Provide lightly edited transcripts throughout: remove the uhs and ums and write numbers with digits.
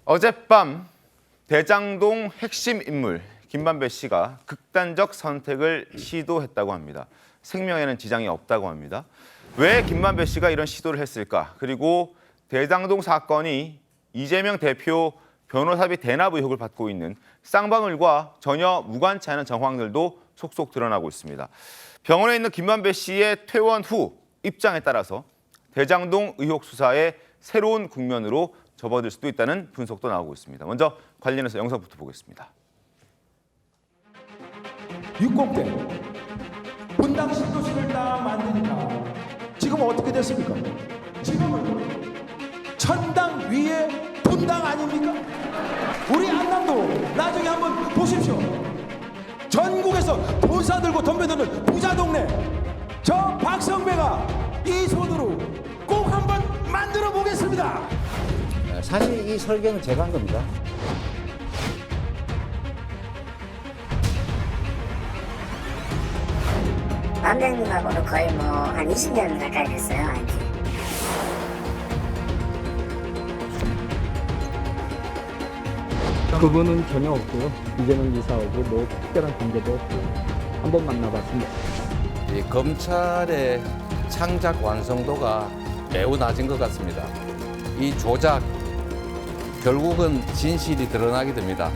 어젯밤 대장동 핵심 인물 김만배 씨가 극단적 선택을 시도했다고 합니다. 생명에는 지장이 없다고 합니다. 왜 김만배 씨가 이런 시도를 했을까? 그리고 대장동 사건이 이재명 대표 변호사비 대납 의혹을 받고 있는 쌍방울과 전혀 무관치 않은 정황들도 속속 드러나고 있습니다. 병원에 있는 김만배 씨의 퇴원 후 입장에 따라서 대장동 의혹 수사의 새로운 국면으로 접어들 수도 있다는 분석도 나오고 있습니다. 먼저 관련해서 영상부터 보겠습니다. 60대 분당 신도시를 딱 만드니까 지금 어떻게 됐습니까? 지금은 천당 위에 분당 아닙니까? 우리 안남도 나중에 한번 보십시오. 전국에서 돈사 들고 덤벼드는 부자 동네, 저 박성배가 이 손으로 꼭 한번 만들어 보겠습니다. 사실 이 설계는 제가 한 겁니다. 남대님하고는 거의 한 20년 가까이 됐어요. 그분은 전혀 없고요. 이재명 지사하고 뭐 특별한 관계도 없고 한번 만나봤습니다. 이 검찰의 창작 완성도가 매우 낮은 것 같습니다. 이 조작, 결국은 진실이 드러나게 됩니다.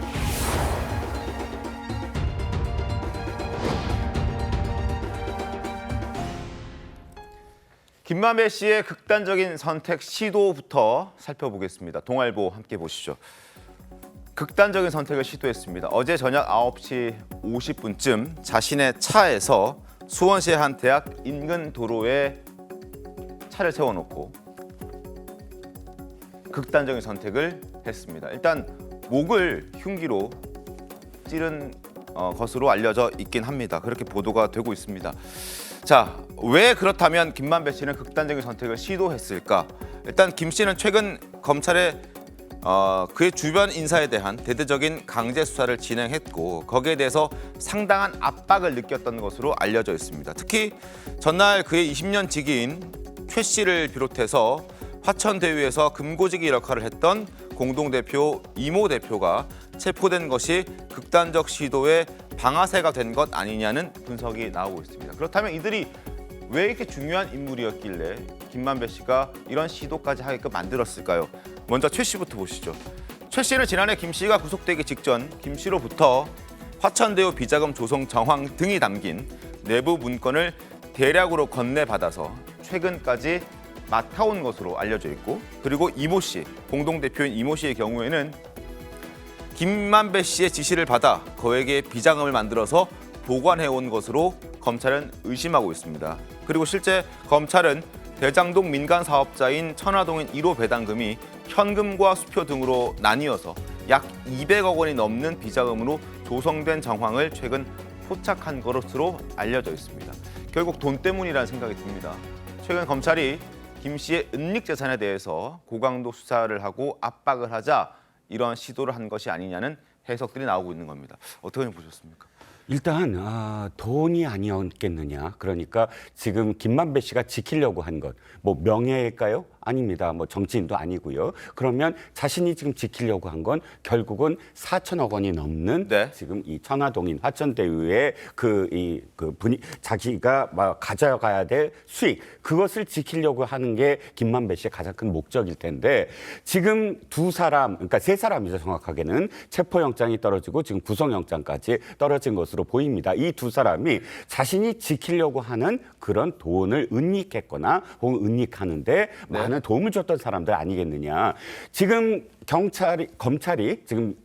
김만배 씨의 극단적인 선택 시도부터 살펴보겠습니다. 동아일보 함께 보시죠. 극단적인 선택을 시도했습니다. 어제 저녁 9시 50분쯤 자신의 차에서 수원시의 한 대학 인근 도로에 차를 세워놓고 극단적인 선택을 했습니다. 일단 목을 흉기로 찌른 것으로 알려져 있긴 합니다. 그렇게 보도가 되고 있습니다. 자, 왜 그렇다면 김만배 씨는 극단적인 선택을 시도했을까? 일단 김 씨는 최근 검찰에 그의 주변 인사에 대한 대대적인 강제 수사를 진행했고 거기에 대해서 상당한 압박을 느꼈던 것으로 알려져 있습니다. 특히 전날 그의 20년 지기인 최 씨를 비롯해서 화천대유에서 금고지기 역할을 했던 공동대표 이모 대표가 체포된 것이 극단적 시도의 방아쇠가 된 것 아니냐는 분석이 나오고 있습니다. 그렇다면 이들이 왜 이렇게 중요한 인물이었길래 김만배 씨가 이런 시도까지 하게끔 만들었을까요? 먼저 최 씨부터 보시죠. 최 씨는 지난해 김 씨가 구속되기 직전 김 씨로부터 화천대유 비자금 조성 정황 등이 담긴 내부 문건을 대량으로 건네받아서 최근까지 맡아온 것으로 알려져 있고, 그리고 이모 씨, 공동대표인 이모 씨의 경우에는 김만배 씨의 지시를 받아 거액의 비자금을 만들어서 보관해온 것으로 검찰은 의심하고 있습니다. 그리고 실제 검찰은 대장동 민간 사업자인 천화동인 1호 배당금이 현금과 수표 등으로 나뉘어서 약 200억 원이 넘는 비자금으로 조성된 정황을 최근 포착한 것으로 알려져 있습니다. 결국 돈 때문이라는 생각이 듭니다. 최근 검찰이 김 씨의 은닉 재산에 대해서 고강도 수사를 하고 압박을 하자 이런 시도를 한 것이 아니냐는 해석들이 나오고 있는 겁니다. 어떻게 보셨습니까? 일단 돈이 아니었겠느냐. 그러니까 지금 김만배 씨가 지키려고 한 것, 뭐 명예일까요? 아닙니다. 뭐 정치인도 아니고요. 그러면 자신이 지금 지키려고 한 건 결국은 4천억 원이 넘는 네. 지금 이 천화동인 화천대유의 자기가 막 가져가야 될 수익, 그것을 지키려고 하는 게 김만배 씨의 가장 큰 목적일 텐데, 지금 두 사람, 그러니까 세 사람이죠, 정확하게는 체포영장이 떨어지고 지금 구속영장까지 떨어진 것으로 보입니다. 이 두 사람이 자신이 지키려고 하는 그런 돈을 은닉했거나 혹은 은닉하는데 많은 도움을 줬던 사람들 아니겠느냐. 지금 검찰이 지금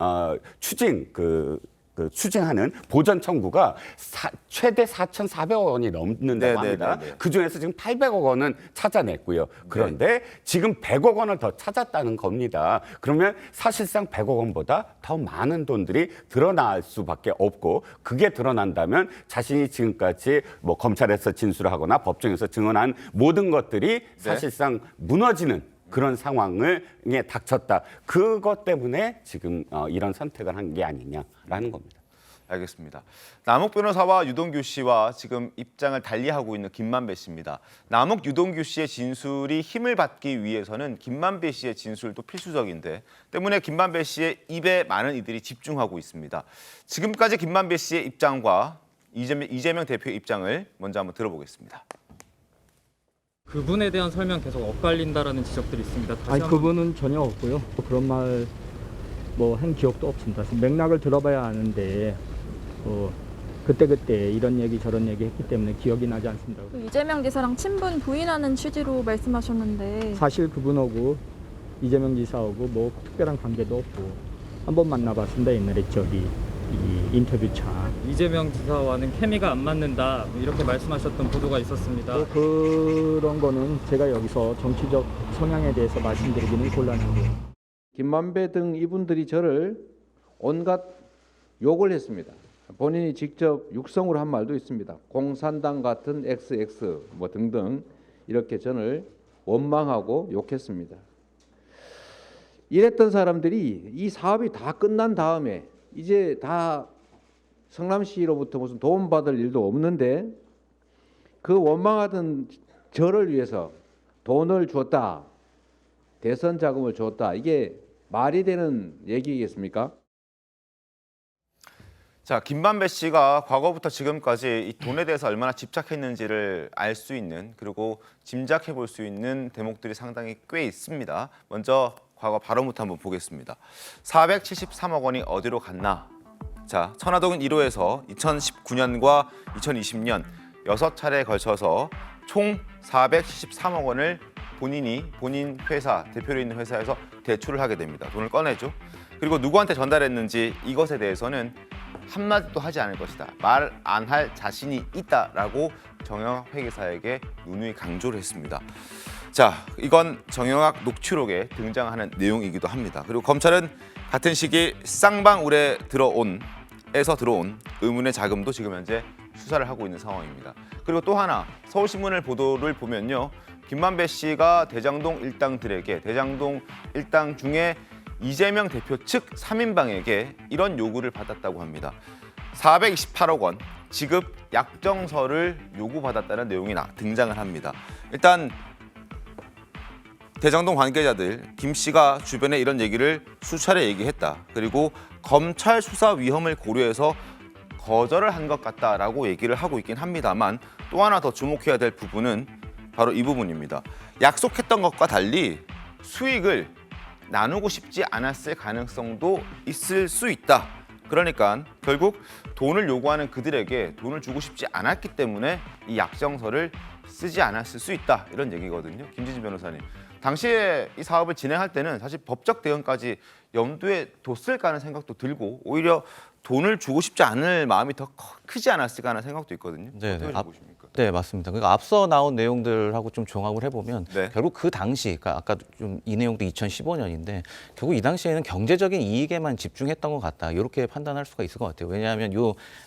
추징하는 보전 청구가 최대 4,400억 원이 넘는다고 합니다. 그중에서 지금 800억 원은 찾아냈고요. 그런데 지금 100억 원을 더 찾았다는 겁니다. 그러면 사실상 100억 원보다 더 많은 돈들이 드러날 수밖에 없고, 그게 드러난다면 자신이 지금까지 뭐 검찰에서 진술하거나 법정에서 증언한 모든 것들이 사실상 무너지는 그런 상황에 닥쳤다. 그것 때문에 지금 이런 선택을 한 게 아니냐라는 겁니다. 알겠습니다. 남욱 변호사와 유동규 씨와 지금 입장을 달리하고 있는 김만배 씨입니다. 남욱, 유동규 씨의 진술이 힘을 받기 위해서는 김만배 씨의 진술도 필수적인데 때문에 김만배 씨의 입에 많은 이들이 집중하고 있습니다. 지금까지 김만배 씨의 입장과 이재명 대표의 입장을 먼저 한번 들어보겠습니다. 그분에 대한 설명 계속 엇갈린다라는 지적들이 있습니다. 다시 아니 한번 그분은 전혀 없고요. 그런 말 뭐 한 기억도 없습니다. 맥락을 들어봐야 아는데 그때 이런 얘기 저런 얘기 했기 때문에 기억이 나지 않습니다. 이재명 지사랑 친분 부인하는 취지로 말씀하셨는데 사실 그분하고 이재명 지사하고 뭐 특별한 관계도 없고 한번 만나봤습니다. 옛날에 저기 이 인터뷰차. 이재명 지사와는 케미가 안 맞는다 이렇게 말씀하셨던 보도가 있었습니다. 뭐 그런 거는 제가 여기서 정치적 성향에 대해서 말씀드리기는 곤란하고요. 김만배 등 이분들이 저를 온갖 욕을 했습니다. 본인이 직접 육성으로 한 말도 있습니다. 공산당 같은 XX 뭐 등등 이렇게 저를 원망하고 욕했습니다. 이랬던 사람들이 이 사업이 다 끝난 다음에 이제 다 성남시로부터 무슨 도움받을 일도 없는데 그 원망하던 저를 위해서 돈을 줬다. 대선 자금을 줬다. 이게 말이 되는 얘기겠습니까? 자, 김만배 씨가 과거부터 지금까지 이 돈에 대해서 얼마나 집착했는지를 알 수 있는 그리고 짐작해 볼 수 있는 대목들이 상당히 꽤 있습니다. 먼저 과거 발언부터 한번 보겠습니다. 473억 원이 어디로 갔나? 자, 천화동 1호에서 2019년과 2020년 6차례에 걸쳐서 총 473억 원을 본인 회사, 대표로 있는 회사에서 대출을 하게 됩니다. 돈을 꺼내죠. 그리고 누구한테 전달했는지 이것에 대해서는 한마디도 하지 않을 것이다. 말 안 할 자신이 있다라고 정영학 회계사에게 누누이 강조를 했습니다. 자, 이건 정영학 녹취록에 등장하는 내용이기도 합니다. 그리고 검찰은 같은 시기 쌍방울에 들어온 의문의 자금도 지금 현재 수사를 하고 있는 상황입니다. 그리고 또 하나 서울신문을 보도를 보면요. 김만배 씨가 대장동 일당들에게 대장동 일당 중에 이재명 대표 측 3인방에게 이런 요구를 받았다고 합니다. 428억 원 지급 약정서를 요구받았다는 내용이 등장을 합니다. 일단 대장동 관계자들 김 씨가 주변에 이런 얘기를 수차례 얘기했다. 그리고 검찰 수사 위험을 고려해서 거절을 한 것 같다라고 얘기를 하고 있긴 합니다만 또 하나 더 주목해야 될 부분은 바로 이 부분입니다. 약속했던 것과 달리 수익을 나누고 싶지 않았을 가능성도 있을 수 있다. 그러니까 결국 돈을 요구하는 그들에게 돈을 주고 싶지 않았기 때문에 이 약정서를 쓰지 않았을 수 있다. 이런 얘기거든요. 김진지 변호사님. 당시에 이 사업을 진행할 때는 사실 법적 대응까지 염두에 뒀을까 하는 생각도 들고 오히려 돈을 주고 싶지 않을 마음이 더 크지 않았을까 하는 생각도 있거든요. 어떻게 보십니까? 네, 맞습니다. 그러니까 앞서 나온 내용들하고 좀 종합을 해보면 네. 결국 그 당시, 그러니까 아까 좀 이 내용도 2015년인데 결국 이 당시에는 경제적인 이익에만 집중했던 것 같다. 이렇게 판단할 수가 있을 것 같아요. 왜냐하면 이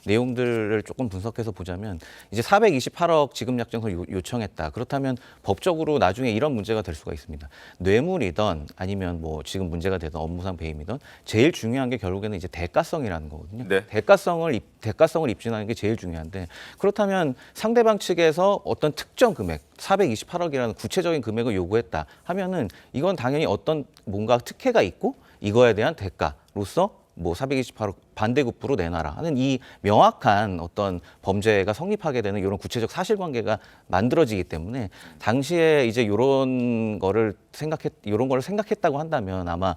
내용들을 조금 분석해서 보자면 이제 428억 지급 약정서를 요청했다. 그렇다면 법적으로 나중에 이런 문제가 될 수가 있습니다. 뇌물이든 아니면 뭐 지금 문제가 되던 업무상 배임이든 제일 중요한 게 결국에는 이제 대가성이라는 거거든요. 네. 대가성을 입증하는 게 제일 중요한데 그렇다면 상대방 측에서 어떤 특정 금액 428억이라는 구체적인 금액을 요구했다 하면은 이건 당연히 어떤 뭔가 특혜가 있고 이거에 대한 대가로서 뭐 428억 반대급부로 내놔라 하는 이 명확한 어떤 범죄가 성립하게 되는 이런 구체적 사실관계가 만들어지기 때문에 당시에 이제 이런 거를 생각했다고 한다면 아마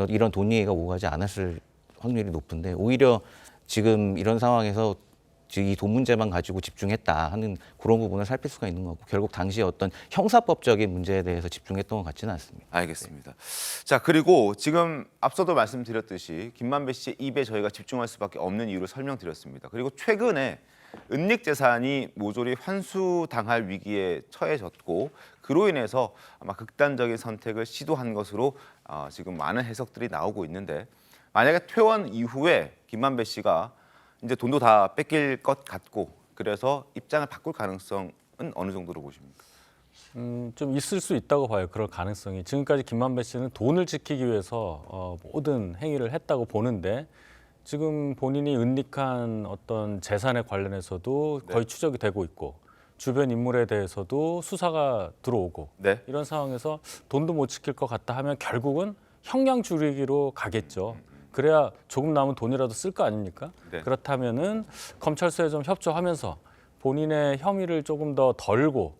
이런 돈 얘기가 오가지 않았을 확률이 높은데 오히려 지금 이런 상황에서 이 돈 문제만 가지고 집중했다 하는 그런 부분을 살필 수가 있는 거고 결국 당시에 어떤 형사법적인 문제에 대해서 집중했던 것 같지는 않습니다. 알겠습니다. 자, 그리고 지금 앞서도 말씀드렸듯이 김만배 씨의 입에 저희가 집중할 수밖에 없는 이유를 설명드렸습니다. 그리고 최근에 은닉 재산이 모조리 환수당할 위기에 처해졌고 그로 인해서 아마 극단적인 선택을 시도한 것으로 지금 많은 해석들이 나오고 있는데 만약에 퇴원 이후에 김만배 씨가 이제 돈도 다 뺏길 것 같고 그래서 입장을 바꿀 가능성은 어느 정도로 보십니까? 좀 있을 수 있다고 봐요. 그럴 가능성이. 지금까지 김만배 씨는 돈을 지키기 위해서 모든 행위를 했다고 보는데 지금 본인이 은닉한 어떤 재산에 관련해서도 거의 추적이 되고 있고 주변 인물에 대해서도 수사가 들어오고 네. 이런 상황에서 돈도 못 지킬 것 같다 하면 결국은 형량 줄이기로 가겠죠. 그래야 조금 남은 돈이라도 쓸 거 아닙니까? 네. 그렇다면은 검찰 수사에 좀 협조하면서 본인의 혐의를 조금 더 덜고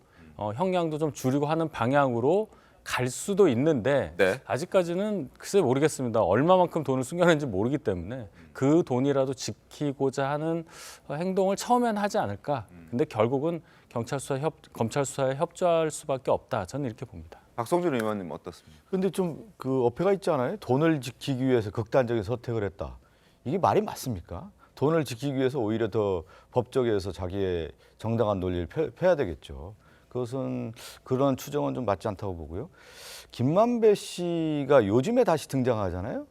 형량도 좀 줄이고 하는 방향으로 갈 수도 있는데 네. 아직까지는 글쎄 모르겠습니다. 얼마만큼 돈을 숨겨낸지 모르기 때문에 그 돈이라도 지키고자 하는 행동을 처음엔 하지 않을까. 근데 결국은 검찰 수사에 협조할 수밖에 없다. 저는 이렇게 봅니다. 박성준 의원님 어떻습니까? 근데 좀 그 어폐가 있잖아요. 돈을 지키기 위해서 극단적인 선택을 했다. 이게 말이 맞습니까? 돈을 지키기 위해서 오히려 더 법적에서 자기의 정당한 논리를 펴야 되겠죠. 그것은 그런 추정은 좀 맞지 않다고 보고요. 김만배 씨가 요즘에 다시 등장하잖아요.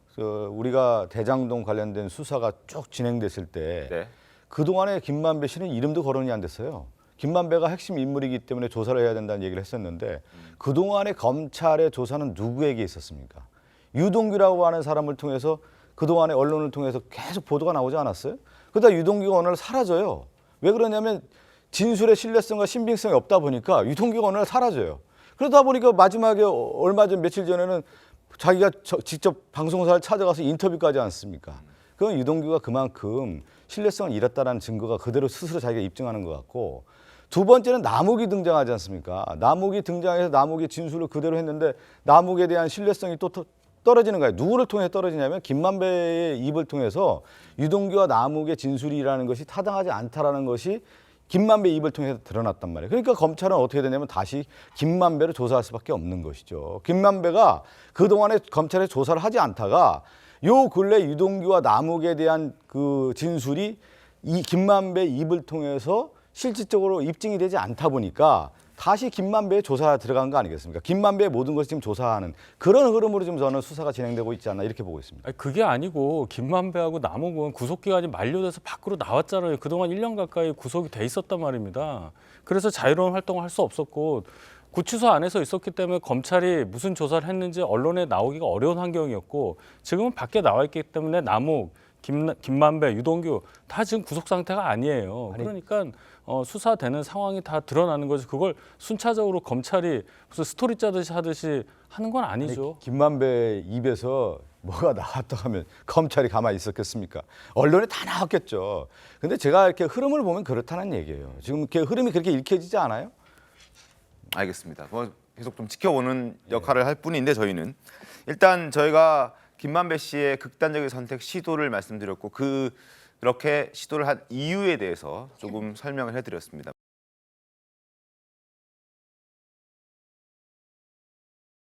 우리가 대장동 관련된 수사가 쭉 진행됐을 때 네. 그동안에 김만배 씨는 이름도 거론이 안 됐어요. 김만배가 핵심 인물이기 때문에 조사를 해야 된다는 얘기를 했었는데 그동안의 검찰의 조사는 누구에게 있었습니까? 유동규라고 하는 사람을 통해서 그동안에 언론을 통해서 계속 보도가 나오지 않았어요? 그러다 유동규가 어느 날 사라져요. 왜 그러냐면 진술의 신뢰성과 신빙성이 없다 보니까 유동규가 어느 날 사라져요. 그러다 보니까 마지막에 얼마 전 며칠 전에는 자기가 직접 방송사를 찾아가서 인터뷰까지 않습니까? 그건 유동규가 그만큼 신뢰성을 잃었다는 증거가 그대로 스스로 자기가 입증하는 것 같고 두 번째는 남욱이 등장하지 않습니까? 남욱이 등장해서 남욱의 진술을 그대로 했는데 남욱에 대한 신뢰성이 또 떨어지는 거예요. 누구를 통해 떨어지냐면 김만배의 입을 통해서 유동규와 남욱의 진술이라는 것이 타당하지 않다라는 것이 김만배 입을 통해서 드러났단 말이에요. 그러니까 검찰은 어떻게 되냐면 다시 김만배를 조사할 수밖에 없는 것이죠. 김만배가 그동안에 검찰에 조사를 하지 않다가 요 근래 유동규와 남욱에 대한 그 진술이 이 김만배 입을 통해서 실질적으로 입증이 되지 않다 보니까 다시 김만배의 조사가 들어간 거 아니겠습니까? 김만배의 모든 것을 지금 조사하는 그런 흐름으로 지금 저는 수사가 진행되고 있지 않나 이렇게 보고 있습니다. 아니, 그게 아니고 김만배하고 남욱은 구속기간이 만료돼서 밖으로 나왔잖아요. 그동안 1년 가까이 구속이 돼 있었단 말입니다. 그래서 자유로운 활동을 할 수 없었고 구치소 안에서 있었기 때문에 검찰이 무슨 조사를 했는지 언론에 나오기가 어려운 환경이었고 지금은 밖에 나와 있기 때문에 남욱, 김만배, 유동규 다 지금 구속 상태가 아니에요. 그러니까 수사되는 상황이 다 드러나는 거지 그걸 순차적으로 검찰이 무슨 스토리 짜듯이 하듯이 하는 건 아니죠. 아니, 김만배 입에서 뭐가 나왔다 하면 검찰이 가만히 있었겠습니까? 언론에 다 나왔겠죠. 근데 제가 이렇게 흐름을 보면 그렇다는 얘기예요. 지금 이렇게 흐름이 그렇게 읽혀지지 않아요? 알겠습니다. 뭐 계속 좀 지켜보는 역할을 할 뿐인데 저희는 일단 저희가 김만배 씨의 극단적인 선택 시도를 말씀드렸고 그렇게 시도를 한 이유에 대해서 조금 설명을 해드렸습니다.